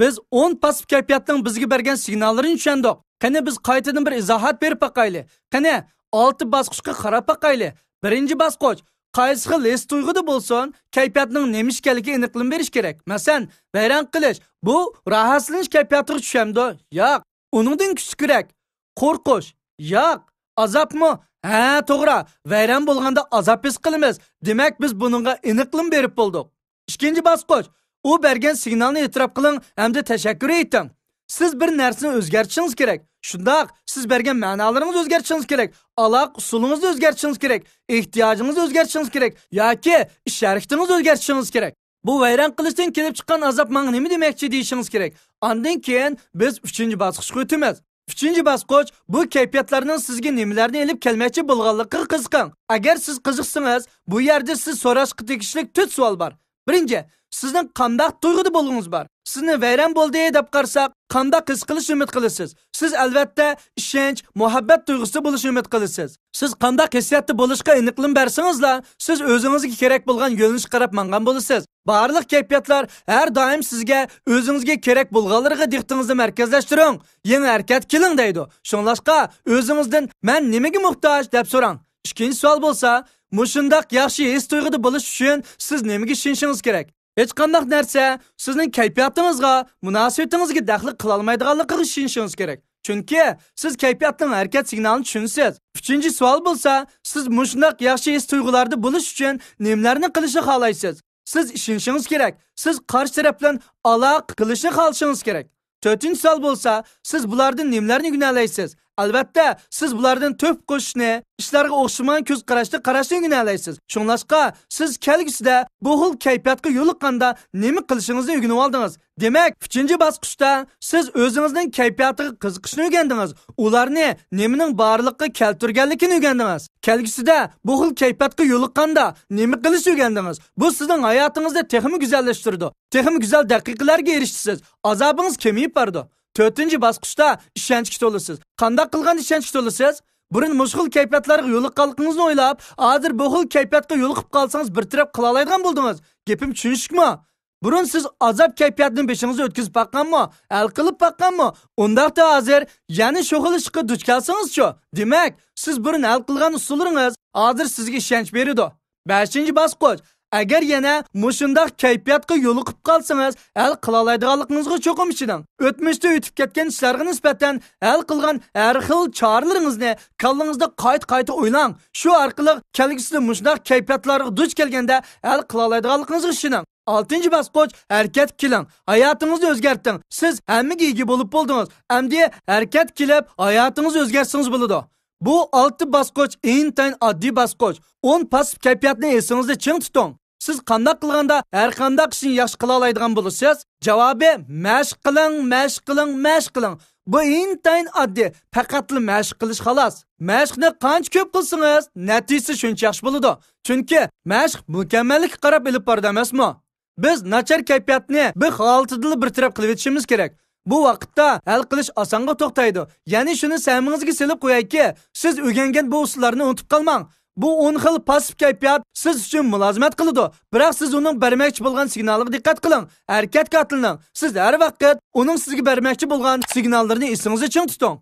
Biz 10 pasif kayfiyatning bizga bergan signallarini tushundik. Qani biz qaytadan bir izohat berib baqayli. Qani 6 bosqichga qarab baqayli. Birinchi bosqich qaysi xil his tuyg'uda bo'lsin, kayfiyatning nima ekanligiga aniqlik berish kerak. Masalan, bayram qilish bu rohatlanish kayfiyatiga tushamdi? Yo'q. Uningdan kuchliroq. Qo'rqish? Yo'q. Azobmi? Ha, to'g'ri. Bayram bo'lganda azob his qilamiz. Demak, biz buningga aniqlik berib bo'ldik. Ikkinchi bosqich u bergan signalni e'tirof qiling hamda tashakkur eting. Siz bir narsani o'zgartirishingiz kerak. Shundoq, siz bergan ma'nolaringizni o'zgartirishingiz kerak. Aloq usulingizni o'zgartirishingiz kerak. Ehtiyojingizni o'zgartirishingiz kerak yoki ish harakatini o'zgartirishingiz kerak. Bu vayron qilishdan kelib chiqqan azob menga nima demoqchi deyishingiz kerak. Ondan keyin biz 3-bosqichga o'tamiz. 3-bosqich bu kayfiyatlarning sizga nimalarni elib kelmoqchi bo'lganligiga qiziqing. Agar siz qiziqsangiz, bu yerda siz so'rashga tegishli 4 savol bor. Birinchi, sizning qanday tuyg'uda bo'lgangiz bor? Sizni vayron bo'ldi deb qarsak, qanday his qilish umid qilasiz? Siz albatta ishonch, muhabbat tuyg'usi bo'lish umid qilasiz. Siz qanday hissiyatda bo'lishga aniqlik bersangizlar, siz o'zingizga kerak bo'lgan yo'lni qarab mangan bo'lasiz. Barliq kayfiyatlar har doim sizga o'zingizga kerak bo'lganlarga diqqatingizni markazlashtiring. Yangi harakat qiling deydi. Shunlashqa o'zingizdan men nimaga muhtoj deb so'rang. Ikkinchi savol bo'lsa, mushundaq yaxshi his tuyg'uda bo'lish uchun siz nimaga ishonishingiz kerak? Hech qanday narsa sizning kayfiyatingizga, munosabatingizga daxl qila olmaydiganligiga ishonishingiz kerak. Chunki siz kayfiyatning harakat signalini tushunsiz. 3-savol bo'lsa, siz mushundaq yaxshi his tuyg'ularda bo'lish uchun nimalarni qilishni xohlaysiz? Siz ishonishingiz kerak. Siz qarshi taraf bilan aloqa qilishni xohlashingiz kerak. 4-savol bo'lsa, siz bulardan nimalarni gunohlaysiz? Albatta, siz bulardan to'p qo'shishni, ishlarga o'xshagan ko'z qarashni gunohlaysiz. Shunlashqa, siz kelgusida bu xil kayfiyatga yo'liqqanda nima qilishingizni o'rganib oldingiz. Demak, 3-bosqichda siz o'zingizning kayfiyatiga qiziqishni o'rgandingiz. Ularni nimaning borliqqa keltirganligini o'rgandingiz. Kelgusida bu xil kayfiyatga yo'liqqanda nima qilishni o'rgandingiz. Bu sizning hayotingizni texmi go'zallashtirdi. Texmi go'zal daqiqalarga erishsiz. Azobingiz kamayib bordi. 4-bosqichda ishonchga to'lasiz. Qanday qilgan ishonchga to'lasiz? Burun mushkul kayfiyatlarga yo'liqqanligingizni o'ylab, hozir bu xil kayfiyatga yo'liqib qolsangiz bir taraf qila oladigan bo'ldingiz. Gapim tushunishmi? Burun siz azob kayfiyatini beshingizga o'tkazib baqqanmi? Hal qilib baqqanmi? Undaqda hozir yana shu xil ishga duch kelsangiz-chi. Demak, siz burun hal qilgan usullaringiz hozir sizga ishonch beradi. 5-bosqich agar yana mushundaq kayfiyatga yo'liqib qolsangiz, hal qila oladiganligingizga cho'qim ishining. O'tmishda o'tib ketgan ishlarga nisbatan hal qilgan har xil choralaringizni kallingizda qayta o'ylang. Shu orqali kelgusida mushundaq kayfiyatlarga duch kelganda hal qila oladiganligingizga ishining. 6-bosqich harakat qiling. Hayotingizni o'zgarting. Siz hammaga ega bo'lib bo'ldingiz. Endi harakat qilib hayotingizni o'zgartsangiz bo'ladi. Bu 6-bosqich intayin oddiy bosqich. 10 pasif kayfiyatni esingizda ching tuting. Siz qanday qilganda har qanday ishni yaxshi qila oladigan bo'lasiz? Javobi mashq qiling. Bu intayin oddiy, faqatli mashq qilish xolos. Mashqni qancha ko'p qilsangiz, natijasi shuncha yaxshi bo'ladi. Chunki mashq mukammallikka qarab olib boradi emasmi? Biz nachar kayfiyatni bir holatida bir taraf qilib o'tishimiz kerak. Bu vaqtda hal qilish osonga to'xtaydi. Ya'ni shuni samingizga silib qo'yayki, siz o'rgangan bu usullarni unutib qolmang. Bu 10 xil pasif kayfiyat siz uchun mulozimat qiladi. Biroq siz uning bermoqchi bo'lgan signaliga diqqat qiling. Harakatga atlaning. Siz har vaqt uning sizga bermoqchi bo'lgan signallarini esingizda tuting.